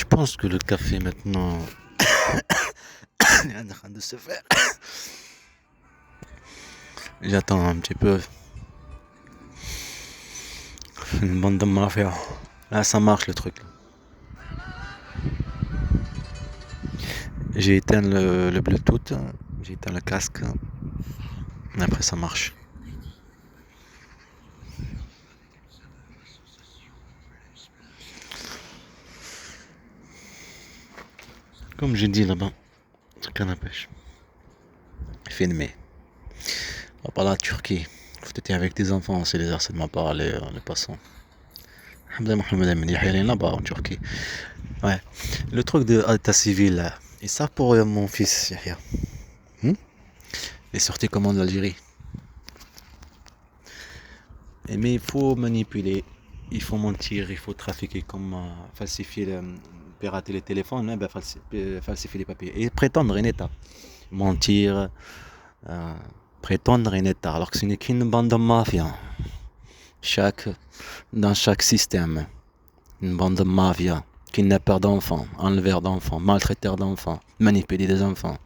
Je pense que le café maintenant est en train de se faire. J'attends un petit peu. Une bande de mafia. Là, ça marche le truc. J'ai éteint le Bluetooth, j'ai éteint le casque. Et après, ça marche. Comme j'ai dit là-bas, canne à pêche. Filmé. On va parler de la Turquie. Faut être avec tes enfants, c'est les harcèlements par les passants. Hamza Mohamed Amin, il y a là-bas en Turquie. Ouais. Le truc de l'état civil, là. Et ça pour mon fils, Yahya. Il est sorti comment de l'Algérie. Mais il faut manipuler, il faut mentir, il faut trafiquer, comme falsifier, pirater les téléphones, hein, falsifier les papiers et prétendre un état. Mentir, euh, prétendre un état, alors que ce n'est qu'une bande de mafia. Dans chaque système, une bande de mafia, kidnappeurs d'enfants, enleveurs d'enfants, maltraiteurs d'enfants, manipuler des enfants,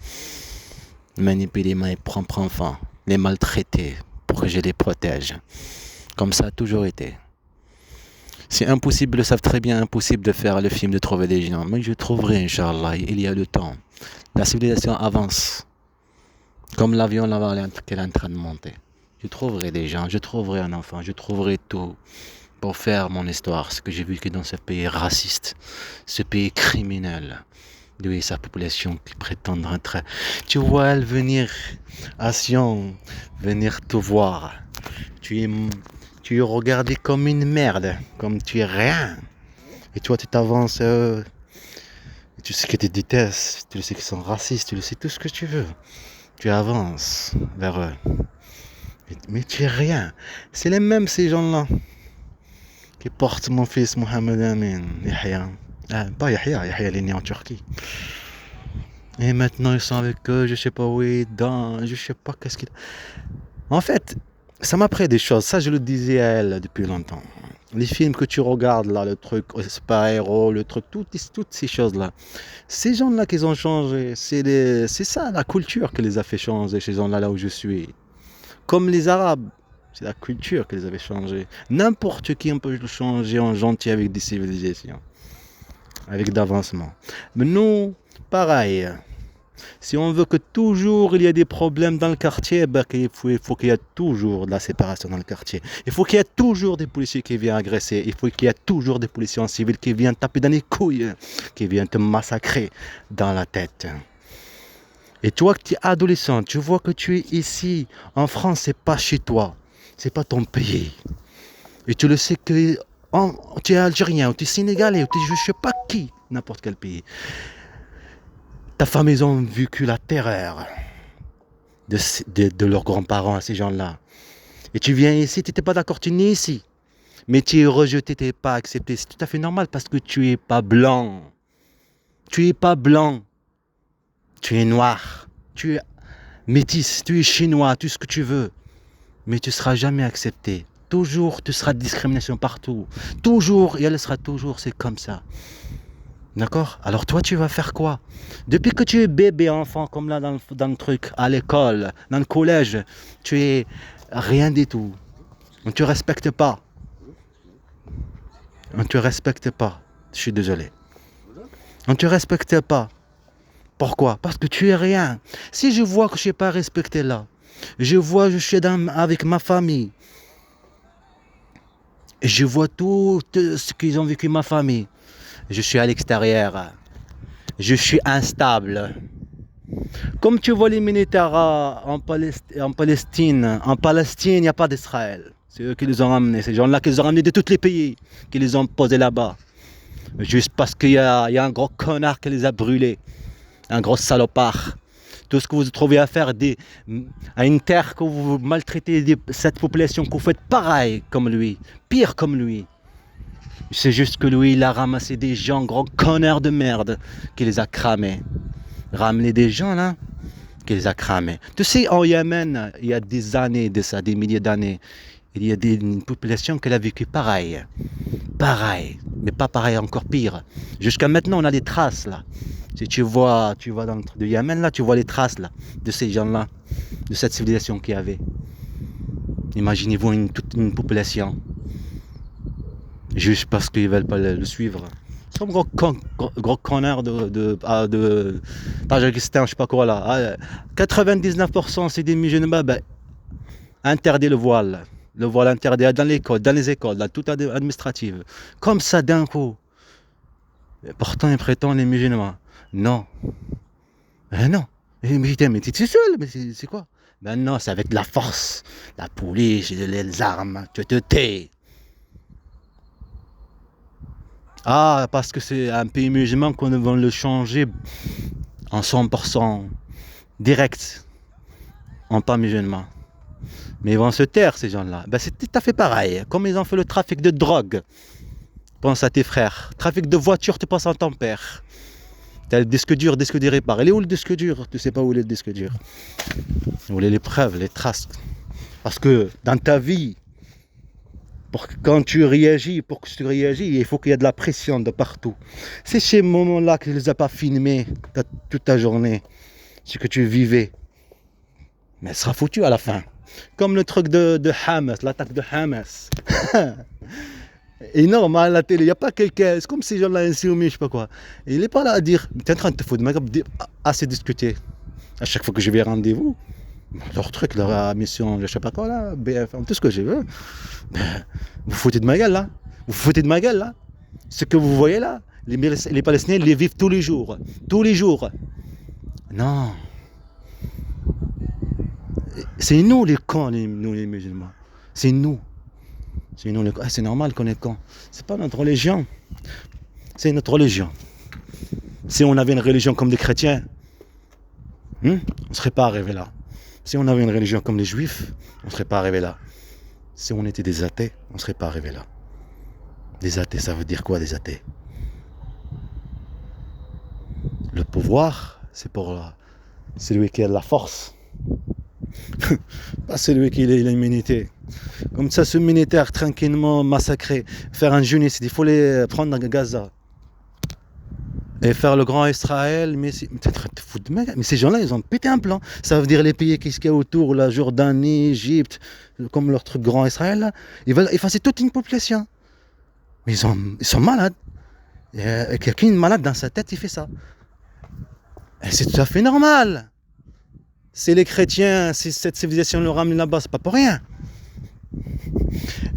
manipuler mes propres enfants, les maltraiter pour que je les protège. Comme ça a toujours été. C'est impossible, ils le savent très bien, impossible de faire le film, de trouver des gens. Mais je trouverai, Inch'Allah, il y a le temps. La civilisation avance. Comme l'avion là-bas qu'elle est en train de monter. Je trouverai des gens, je trouverai un enfant, je trouverai tout pour faire mon histoire. Ce que j'ai vu que dans ce pays raciste, ce pays criminel, lui et sa population qui prétendent rentrer. Tu vois elle venir à Sion, venir te voir. Tu es regardé comme une merde, comme tu es rien. Et toi, tu t'avances, et tu sais que tu détestes, tu sais qu'ils sont racistes, tu sais tout ce que tu veux. Tu avances vers eux. Mais tu es rien. C'est les mêmes, ces gens-là, qui portent mon fils Mohamed Amin, Yahya. Pas Yahya, Yahya il est né en Turquie. Et maintenant, ils sont avec eux, je sais pas où je sais pas qu'est-ce qu'il... En fait, ça m'apprend des choses. Ça, je le disais à elle depuis longtemps. Les films que tu regardes là, le truc super-héros, le truc, toutes ces choses-là. Ces gens-là qui ont changé, c'est ça la culture qui les a fait changer, ces gens-là là où je suis. Comme les Arabes, c'est la culture qui les avait changés. N'importe qui on peut le changer en gentil avec des civilisations, avec d'avancement. Mais nous, pareil. Si on veut que toujours il y ait des problèmes dans le quartier, il faut qu'il y ait toujours de la séparation dans le quartier. Il faut qu'il y ait toujours des policiers qui viennent agresser. Il faut qu'il y ait toujours des policiers en civil qui viennent taper dans les couilles, qui viennent te massacrer dans la tête. Et toi qui es adolescent, tu vois que tu es ici, en France, c'est pas chez toi, c'est pas ton pays. Et tu le sais que tu es algérien, ou tu es sénégalais, ou tu es je sais pas qui, n'importe quel pays. Ta famille, ils ont vécu la terreur de leurs grands-parents, ces gens-là. Et tu viens ici, tu n'étais pas d'accord, tu es né ici. Mais tu es rejeté, tu n'es pas accepté. C'est tout à fait normal parce que tu n'es pas blanc. Tu n'es pas blanc. Tu es noir. Tu es métis, tu es chinois, tout ce que tu veux. Mais tu ne seras jamais accepté. Toujours, tu seras discrimination partout. Toujours, et elle sera toujours, c'est comme ça. D'accord? Alors toi, tu vas faire quoi? Depuis que tu es bébé, enfant, comme là dans le truc, à l'école, dans le collège, tu es rien du tout. On ne te respecte pas. On ne te respecte pas. Je suis désolé. On ne te respecte pas. Pourquoi? Parce que tu es rien. Si je vois que je ne suis pas respecté là, je suis avec ma famille, et je vois tout ce qu'ils ont vécu ma famille. Je suis à l'extérieur. Je suis instable. Comme tu vois les militaires en Palestine, il n'y a pas d'Israël. C'est eux qui les ont ramenés, ces gens-là qui les ont ramenés de tous les pays, qui les ont posés là-bas. Juste parce qu'il y a un gros connard qui les a brûlés, un gros salopard. Tout ce que vous trouvez à faire à une terre que vous maltraitez cette population, que vous faites pareil comme lui, pire comme lui. C'est juste que lui, il a ramassé des gens, gros connards de merde, qui les a cramés. Ramener des gens là, qui les a cramés. Tu sais, en Yémen, il y a des années de ça, des milliers d'années, il y a une population qui a vécu pareil. Pareil. mais pas pareil, encore pire. Jusqu'à maintenant, on a des traces là. Si tu vas dans le truc de Yémen là, tu vois les traces là de ces gens-là, de cette civilisation qu'il y avait. Imaginez-vous toute une population, juste parce qu'ils veulent pas le suivre. C'est comme gros connard de Tadjikistan, je sais pas quoi là. 99% c'est des musulmans, ben, interdit le voile. Le voile interdit dans les écoles, dans toute administrative. Comme ça d'un coup. Et pourtant ils prétendent les musulmans. Non. Non. Mais t'es seul, mais c'est quoi? Ben non, c'est avec la force, la police, les armes, tu te tais. Ah, parce que c'est un pays musulman qu'on va le changer en 100% direct, en pas musulman. Mais ils vont se taire, ces gens-là. Ben, c'est tout à fait pareil. Comme ils ont fait le trafic de drogue, pense à tes frères. Trafic de voiture, tu penses à ton père. T'as le disque dur répare. Il est où le disque dur? Tu sais pas où est le disque dur. Où est les preuves, les traces. Parce que dans ta vie, pour que tu réagis, il faut qu'il y ait de la pression de partout. C'est ces moments-là qu'ils ne les a pas filmés toute ta journée, ce que tu vivais. Mais elle sera foutue à la fin. Comme le truc de Hamas, l'attaque de Hamas. Énorme à la télé, il n'y a pas quelqu'un, c'est comme ces gens-là insoumis, je sais pas quoi. Et il n'est pas là à dire, tu es en train de te foutre de ma gueule, assez discuter. À chaque fois que je vais rendez-vous, leur truc, leur mission, je sais pas quoi là, BFM, tout ce que je veux. Vous foutez de ma gueule là. Vous foutez de ma gueule là. Ce que vous voyez là, les Palestiniens les vivent tous les jours. Tous les jours. Non. C'est nous les cons, nous les musulmans. C'est nous. C'est nous les cons. C'est normal qu'on est cons. C'est pas notre religion. C'est notre religion. Si on avait une religion comme des chrétiens, on ne serait pas arrivé là. Si on avait une religion comme les juifs, on ne serait pas arrivé là. Si on était des athées, on ne serait pas arrivé là. Des athées, ça veut dire quoi des athées? Le pouvoir, c'est pour celui qui a la force. Pas celui qui a l'immunité. Comme ça, ce militaire tranquillement massacré, faire un génocide, il faut les prendre dans Gaza. Et faire le grand Israël, mais c'est te foutre de mec. Mais ces gens-là, ils ont pété un plan. Ça veut dire les pays qui sont autour, la Jordanie, Égypte, comme leur truc grand Israël, là, ils veulent effacer toute une population. Mais ils sont malades. Il y a quelqu'un malade dans sa tête, il fait ça. Et c'est tout à fait normal. C'est les chrétiens, si cette civilisation le ramène là-bas, c'est pas pour rien.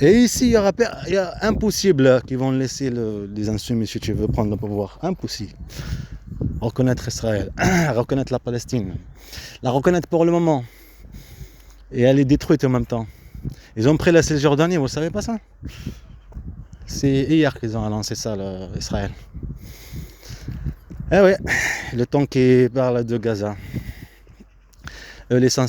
Et ici, il y a impossible qu'ils vont laisser les insoumis, si tu veux, prendre le pouvoir. Impossible. Reconnaître Israël, reconnaître la Palestine, la reconnaître pour le moment. Et elle est détruite en même temps. Ils ont pris la Cisjordanie, vous ne savez pas ça? C'est hier qu'ils ont annoncé ça, Israël. Eh oui, le temps qui parle de Gaza. L'essentiel.